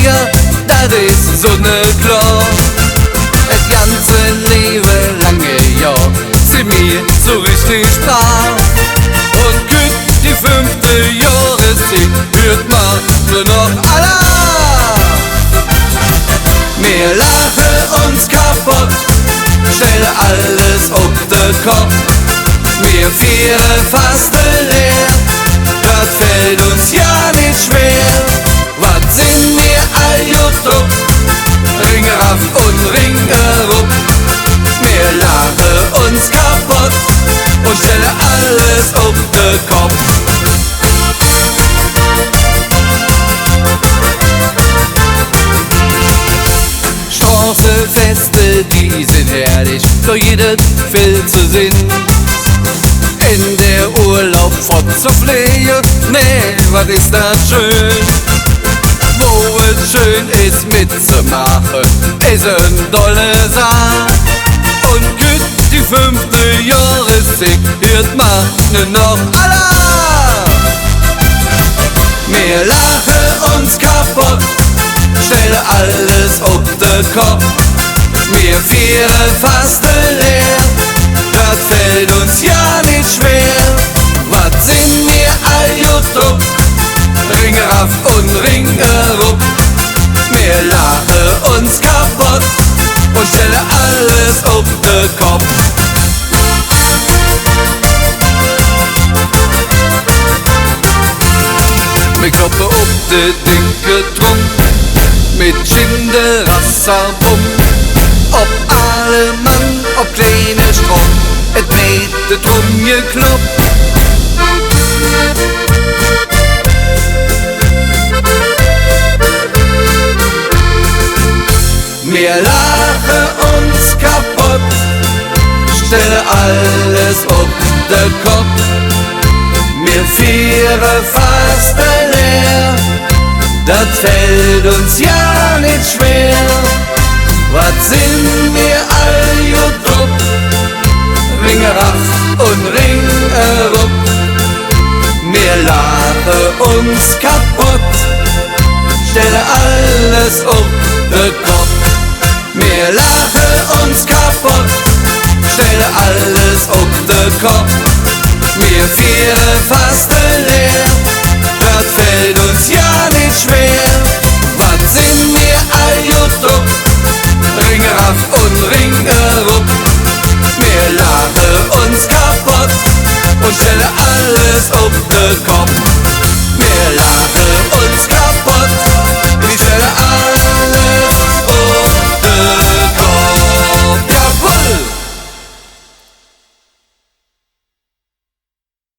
Flieger, das ist sonnenklar. Das ganze Leben lange Jahr sind mir so richtig brav. Und gut, die 5. Jahreszeit hört man nur noch Alarm. Wir lachen uns kaputt, stellen alles auf den Kopf. Wir feiern fast leer, das fällt uns ja nicht schwer. Was sind wir all gut drauf, Ringeraf und Ringerup. Wir lachen uns kaputt und stellen alles auf den Kopf. Straßenfeste, die sind herrlich, für jeden viel zu sehen. In der Urlaub fortzufliegen, nee, was ist das schön. Wo es schön ist mitzumachen, ist ein tolle Sache. Und gut, die 5. Jahreszeit hört man nur noch Alarm. Wir lachen uns kaputt, stellen alles auf den Kopf. Wir feiern fast leer, das fällt uns ja nicht schwer. Was sind wir all gut drauf, Ringeraf und Ringerup. Wir lachen uns kaputt und stellen alles auf den Kopf. Wir kloppen auf den dicken Trunk mit Schinderasserbum. Ob alle Mann, ob kleine Strom, et nicht de Drum gekloppt. Wir lachen uns kaputt, stellen alles auf den Kopf. Wir feiern fast leer, das fällt uns ja nicht schwer. Was sind wir all gut drauf, Ringeraf und Ringerup. Wir lachen uns kaputt, stellen alles auf den Kopf. Wir lachen uns kaputt, stellen alles auf den Kopf. Wir feiern fast leer, das fällt uns ja nicht schwer. Was sind wir all gut drauf, Ringeraf und Ringerup. Wir lachen uns kaputt und stellen alles auf den Kopf.